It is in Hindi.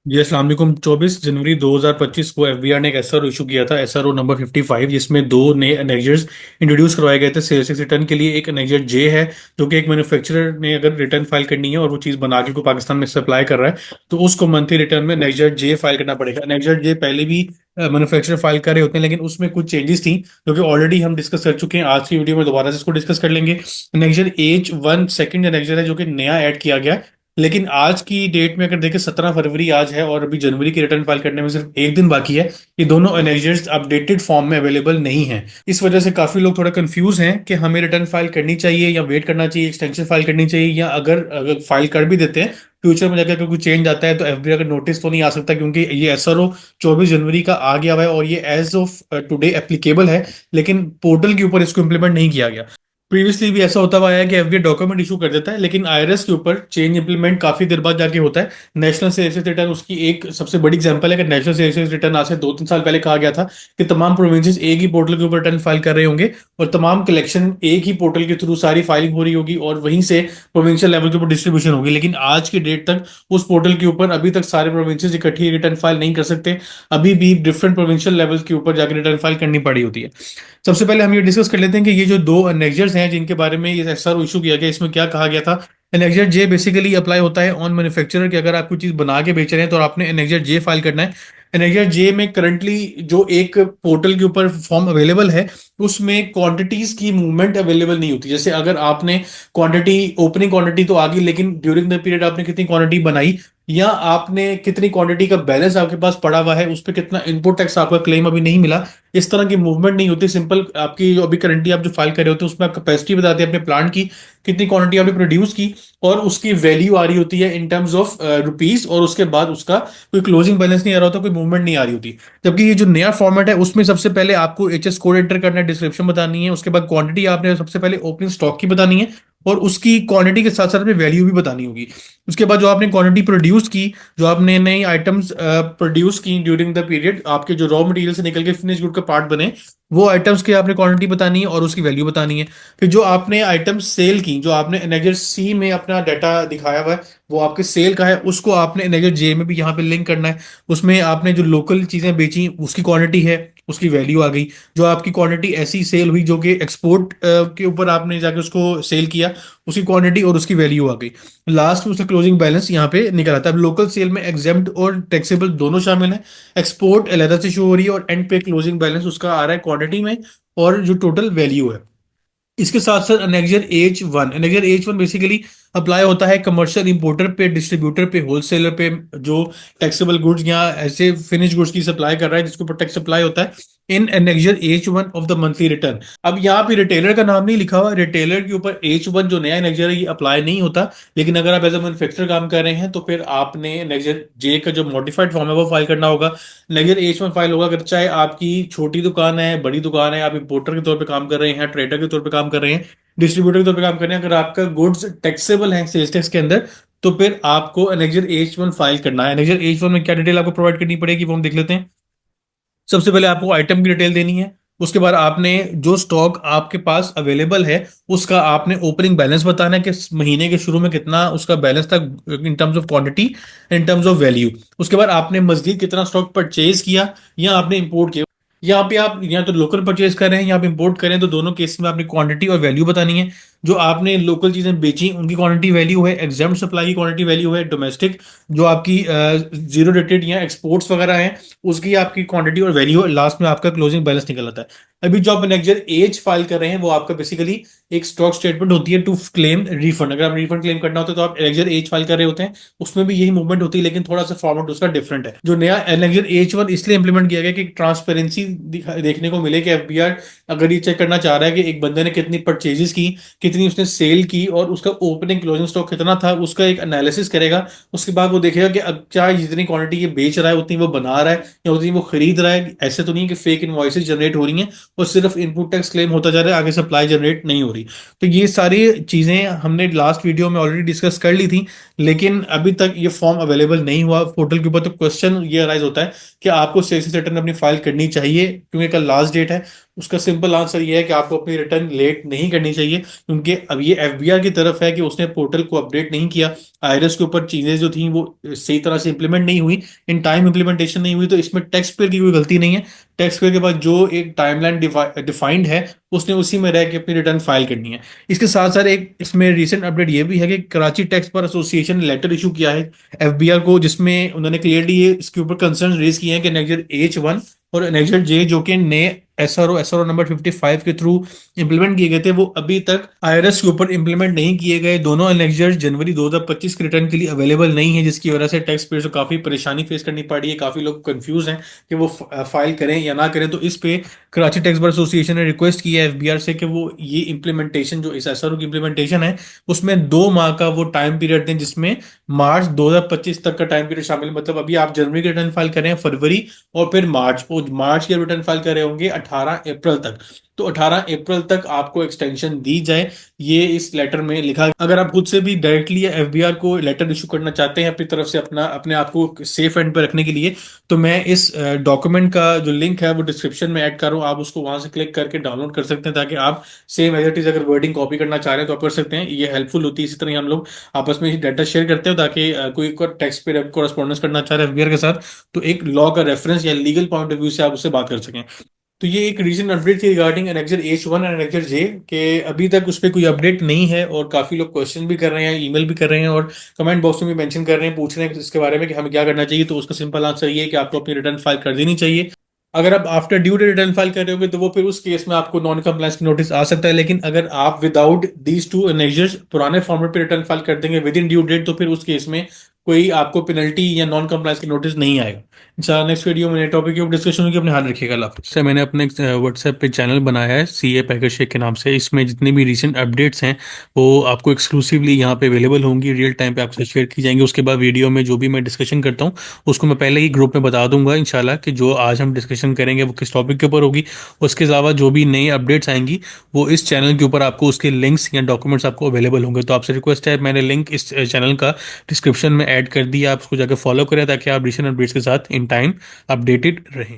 जी अस्सलाम वालेकुम। 24 जनवरी 2025 को एफबीआर ने एक एसआरओ इशू किया था, एसआरओ नंबर 55, जिसमें दो नए एनेक्जर्स इंट्रोड्यूस करवाए गए थे सेल्स रिटर्न के लिए। एक एनेक्जर जे है जो कि एक मैन्युफैक्चरर ने अगर रिटर्न फाइल करनी है और वो चीज़ बना के को पाकिस्तान में सप्लाई कर रहा है तो उसको मंथली रिटर्न में एनेक्जर जे फाइल करना पड़ेगा। एनेक्जर जे पहले भी मैन्युफैक्चरर फाइल कर रहे होते हैं, लेकिन उसमें कुछ चेंजेस थी जो कि ऑलरेडी हम डिस्कस कर चुके हैं। आज की वीडियो में दोबारा से इसको डिस्कस कर लेंगे। एनेक्जर H1 सेकंड एनेक्जर है जो कि नया ऐड किया गया है। लेकिन आज की डेट में अगर देखें 17 फरवरी आज है और अभी जनवरी की रिटर्न फाइल करने में सिर्फ एक दिन बाकी है। ये दोनों एनेक्जर्स अपडेटेड फॉर्म में अवेलेबल नहीं है। इस वजह से काफी लोग थोड़ा कंफ्यूज हैं कि हमें रिटर्न फाइल करनी चाहिए या वेट करना चाहिए, एक्सटेंशन फाइल करनी चाहिए, या अगर अगर फाइल कर भी देते हैं फ्यूचर में जाकर अगर कोई चेंज आता है तो एफबीआई का नोटिस तो नहीं आ सकता, क्योंकि ये एसआरओ 24 जनवरी का आ गया हुआ है और ये एज ऑफ टुडे एप्लीकेबल है। लेकिन पोर्टल के ऊपर इसको इम्प्लीमेंट नहीं किया गया। प्रीवियसली भी ऐसा होता हुआ आया है कि एफबीआई डॉक्यूमेंट इशू कर देता है, लेकिन आईआरएस के ऊपर चेंज इंप्लीमेंट काफी देर बाद जाके होता है। नेशनल सेल्स रिटर्न उसकी एक सबसे बड़ी एग्जांपल है कि नेशनल सेल्स रिटर्न आज से 2-3 साल पहले कहा गया था कि तमाम प्रोविंसेस एक ही पोर्टल के ऊपर रिटर्न फाइल कर रहे होंगे और तमाम कलेक्शन एक ही पोर्टल के थ्रू सारी फाइलिंग हो रही होगी और वहीं से प्रोविंशियल लेवल के ऊपर डिस्ट्रीब्यूशन होगी। लेकिन आज की डेट तक उस पोर्टल के ऊपर अभी तक सारे प्रोविंसेस इकट्ठी रिटर्न फाइल नहीं कर सकते। अभी भी डिफरेंट प्रोविंशियल लेवल के ऊपर जाकर रिटर्न फाइल करनी पड़ी होती है। सबसे पहले हम ये डिस्कस कर लेते हैं कि ये जो दो एनेक्जर्स हैं जिनके बारे में ये एसआर इशू किया गया, इसमें क्या कहा गया था। एनेक्जर जे बेसिकली अप्लाई होता है ऑन मैन्युफैक्चरर कि अगर आप कोई चीज बना के बेच रहे हैं तो आपने एनेक्जर जे फाइल करना है। एनेक्जर जे में करंटली जो एक पोर्टल के ऊपर फॉर्म अवेलेबल है उसमें क्वांटिटीज की मूवमेंट अवेलेबल नहीं होती। जैसे अगर आपने क्वांटिटी ओपनिंग क्वांटिटी तो आ गई, लेकिन ड्यूरिंग द पीरियड आपने कितनी क्वांटिटी बनाई या आपने कितनी क्वांटिटी का बैलेंस आपके पास पड़ा हुआ है, उस पर कितना इनपुट टैक्स आपका क्लेम अभी नहीं मिला, इस तरह की मूवमेंट नहीं होती। सिंपल आपकी जो अभी करंटली आप जो फाइल कर रहे होते हैं उसमें आप कैपेसिटी बताते हैं अपने प्लांट की, कितनी क्वांटिटी आपने प्रोड्यूस की और उसकी वैल्यू आ रही होती है इन टर्म्स ऑफ रुपीस, और उसके बाद उसका कोई क्लोजिंग बैलेंस नहीं आ रहा होता, कोई मूवमेंट नहीं आ रही होती। जबकि ये जो नया फॉर्मेट है उसमें सबसे पहले आपको एचएस कोड एंटर करना है, डिस्क्रिप्शन बतानी है, उसके बाद क्वांटिटी आपने सबसे पहले ओपनिंग स्टॉक की बतानी है और उसकी क्वांटिटी के साथ साथ में वैल्यू भी बतानी होगी। उसके बाद जो आपने क्वांटिटी प्रोड्यूस की, जो आपने नई आइटम्स प्रोड्यूस की ड्यूरिंग द पीरियड, आपके जो रॉ मटेरियल से निकल के फिनिश गुड का पार्ट बने, वो आइटम्स की आपने क्वांटिटी बतानी है और उसकी वैल्यू बतानी है। फिर जो आपने आइटम्स सेल की, जो आपने एनेजर सी में अपना डाटा दिखाया हुआ है वो आपके सेल का है, उसको आपने एनेजर जे में भी यहाँ पे लिंक करना है। उसमें आपने जो लोकल चीजें बेची उसकी क्वांटिटी है, उसकी वैल्यू आ गई। जो आपकी क्वांटिटी ऐसी सेल हुई जो कि एक्सपोर्ट के ऊपर आपने जाके उसको सेल किया, उसकी क्वांटिटी और उसकी वैल्यू आ गई। लास्ट में उसका क्लोजिंग बैलेंस यहाँ पे निकल आता है। अब लोकल सेल में एग्जेम्प्ट और टैक्सेबल दोनों शामिल है। एक्सपोर्ट अलहदा से शो हो रही है और एंड पे क्लोजिंग बैलेंस उसका आ रहा है क्वांटिटी में और जो टोटल वैल्यू है। इसके साथ साथ एनेक्जर H1 बेसिकली अप्लाई होता है कमर्शियल इंपोर्टर पे, डिस्ट्रीब्यूटर पे, होलसेलर पे, जो टैक्सेबल गुड्स या ऐसे फिनिश गुड्स की सप्लाई कर रहा है जिसको ऊपर टैक्स अप्लाई होता है in annexure H1 of the monthly return. अब यहाँ पे रिटेलर का नाम नहीं लिखा हुआ, रिटेलर के ऊपर H1 जो नया एनेक्जर है ये अप्लाई नहीं होता। लेकिन अगर आप एज अ मैन्युफैक्चरर काम कर रहे हैं तो फिर आपने एनेक्जर जे का जो मॉडिफाइड फॉर्म है वो फाइल करना होगा। एनेक्जर H1 फाइल होगा अगर चाहे आपकी छोटी दुकान है, बड़ी दुकान है, आप इंपोर्टर के तौर पे काम कर रहे हैं, ट्रेडर के तौर पे काम कर रहे हैं, डिस्ट्रीब्यूटर के तौर पे काम कर रहे हैं, अगर आपका गुड्स टैक्सेबल है सेल्स टैक्स के अंदर, तो फिर आपको एनेक्जर H1 फाइल करना है। एनेक्जर H1 में क्या डिटेल आपको प्रोवाइड करनी पड़ेगी वो हम देख लेते हैं। सबसे पहले आपको आइटम की डिटेल देनी है। उसके बाद आपने जो स्टॉक आपके पास अवेलेबल है उसका आपने ओपनिंग बैलेंस बताना है कि इस महीने के शुरू में कितना उसका बैलेंस था in terms of quantity, in terms of value. उसके बाद आपने मजदीद कितना स्टॉक परचेज किया या आपने इंपोर्ट किया। यहाँ पे आप या तो लोकल परचेज कर रहे हैं या आप इंपोर्ट करें तो दोनों केस में आपने क्वांटिटी और वैल्यू बतानी है। जो आपने लोकल चीजें बेची उनकी क्वांटिटी वैल्यू है, एग्जाम सप्लाई की क्वांटिटी वैल्यू है, डोमेस्टिक जो आपकी जीरो रेटेड या एक्सपोर्ट्स वगैरह हैं उसकी आपकी क्वांटिटी और वैल्यू, लास्ट में आपका क्लोजिंग बैलेंस निकल आता है। अभी जो आप मैनेजर एज फाइल कर रहे हैं वो आपका बेसिकली एक स्टॉक स्टेटमेंट होती है टू क्लेम रिफंड। अगर आप रिफंड क्लेम करना होता है तो आप एनेक्जर एज फाइल कर रहे होते हैं, उसमें भी यही मूवमेंट होती है लेकिन थोड़ा सा फॉर्मेट उसका डिफरेंट है। जो नया एनेक्जर H1 इसलिए इंप्लीमेंट किया गया कि ट्रांसपेरेंसी देखने को मिले कि एफबीआर अगर ये चेक करना चाह रहा है कि एक बंदे ने कितनी परचेजेस की, कितनी उसने सेल की और उसका ओपनिंग क्लोजिंग स्टॉक कितना था, उसका एक एनालिसिस करेगा। उसके बाद वो देखेगा कि अब क्या जितनी क्वांटिटी ये बेच रहा है उतनी वो बना रहा है या उतनी वो खरीद रहा है। ऐसे तो नहीं कि फेक इनवॉइसेस जनरेट हो रही हैं और सिर्फ इनपुट टैक्स क्लेम होता जा रहा है, आगे सप्लाई जनरेट नहीं हो रही। तो ये सारी चीजें हमने लास्ट वीडियो में ऑलरेडी डिस्कस कर ली थी, लेकिन अभी तक ये फॉर्म अवेलेबल नहीं हुआ पोर्टल के ऊपर। तो क्वेश्चन ये अराइज होता है कि आपको सेल्स रिटर्न अपनी फाइल करनी चाहिए क्योंकि कल लास्ट डेट है। उसका सिंपल आंसर ये है कि आपको अपनी रिटर्न लेट नहीं करनी चाहिए, क्योंकि अब ये एफबीआर की तरफ है कि उसने पोर्टल को अपडेट नहीं किया। आईआरएस के ऊपर चीजें जो थी वो सही तरह से इंप्लीमेंट नहीं हुई, इन टाइम इंप्लीमेंटेशन नहीं हुई, तो इसमें टैक्स पेयर की कोई गलती नहीं है। टैक्स पेयर के पास जो एक टाइमलाइन डिफाइंड है, उसने उसी में रह के अपनी रिटर्न फाइल करनी है। इसके साथ साथ एक इसमें रिसेंट अपडेट ये भी है कि कराची टैक्स बार एसोसिएशन ने लेटर इशू किया है एफबीआर को, जिसमें उन्होंने क्लियरली ये इसके ऊपर कंसर्न रेज किए हैं कि नेक्स्ट H1 और नेक्स्ट जे जो कि नए एसआरओ नंबर 55 के थ्रू इंप्लीमेंट किए गए थे, वो अभी तक आईआरएस के ऊपर इंप्लीमेंट नहीं किए गए। दोनों एनेक्जर्स जनवरी 2025 के रिटर्न के लिए अवेलेबल नहीं है, जिसकी वजह से टैक्स पेयर्स को काफी परेशानी फेस करनी पड़ रही है। काफी लोग कंफ्यूज हैं कि वो फाइल करें या ना करें। तो इस पे कराची टैक्स बार एसोसिएशन ने रिक्वेस्ट की है एफबीआर से कि वो ये इंप्लीमेंटेशन जो इस एसआरओ की इंप्लीमेंटेशन है उसमें 2 माह का वो टाइम पीरियड दें, जिसमें मार्च 2025 तक का टाइम पीरियड शामिल है। मतलब अभी आप जनवरी के रिटर्न फाइल करें फरवरी, और फिर मार्च के रिटर्न फाइल कर रहे होंगे 18 अप्रैल तक। तो 18 अप्रैल तक आपको एक्सटेंशन दी जाए, ये इस लेटर में लिखा। अगर आप खुद से भी डायरेक्टली एफबीआर को लेटर इशू करना चाहते हैं अपनी तरफ से अपने आप को सेफ एंड पे रखने के लिए, तो मैं इस डॉक्यूमेंट का जो लिंक है वो डिस्क्रिप्शन में ऐड कर रहा हूँ। आप उसको वहां से क्लिक करके डाउनलोड कर सकते हैं, ताकि आप सेम एज इट इज अगर वर्डिंग कॉपी करना चाह रहे हैं तो आप कर सकते हैं। ये हेल्पफुल होती है। इसी तरह ही हम लोग आपस में डाटा शेयर करते हो, ताकि कोई टेक्स्ट पे कोरस्पॉन्डेंस करना चाह रहे हैं एफबीआर के साथ, तो एक लॉ का रेफरेंस या लीगल पॉइंट ऑफ व्यू से आप उससे बात कर सकें। तो ये एक रीजन अपडेट थी regarding annexure H1 and annexure J, के अभी तक उस पर कोई अपडेट नहीं है, और काफी लोग क्वेश्चन भी कर रहे हैं, ईमेल भी कर रहे हैं, और कमेंट बॉक्स में भी मेंशन कर रहे हैं, पूछ रहे हैं इसके बारे में कि हमें क्या करना चाहिए। तो उसका सिंपल आंसर ये है कि आपको अपनी रिटर्न फाइल कर देनी चाहिए। अगर आप after due date return file कर रहे होगे तो वो फिर उस केस में आपको नॉन कंप्लायंस की नोटिस आ सकता है। लेकिन अगर आप विदाउट दीज टू मेजर्स पुराने फॉर्मेट पे रिटर्न फाइल कर देंगे विद इन ड्यू डेट, तो फिर उस केस में कोई आपको पेनल्टी या नॉन कंप्लायंस की नोटिस नहीं आएगा। इंशाल्लाह नेक्स्ट वीडियो में नए टॉपिक की डिस्कशन होगी। अपने ध्यान रखिएगा। अल्लाह हाफिज़। सर, मैंने अपने व्हाट्सएप पे चैनल बनाया है सीए पैकेज शेख के नाम से। इसमें जितने भी रीसेंट अपडेट्स हैं वो आपको एक्सक्लूसिवली यहाँ पे अवेलेबल होंगी, रियल टाइम पे आपसे शेयर की जाएंगी। उसके बाद वीडियो में जो भी मैं डिस्कशन करता हूँ उसको मैं पहले ही ग्रुप में बता दूंगा इंशाल्लाह, कि जो आज हम डिस्कशन करेंगे वो किस टॉपिक के ऊपर होगी। उसके अलावा जो भी नई अपडेट्स आएंगी वो इस चैनल के ऊपर आपको उसके लिंक्स या डॉक्यूमेंट्स आपको अवेलेबल होंगे। तो आपसे रिक्वेस्ट है, मैंने लिंक इस चैनल का डिस्क्रिप्शन में ऐड कर दिया, आप उसको जाकर फॉलो करें ताकि आप रिसेंट अपडेट्स के साथ इन टाइम अपडेटेड रहें।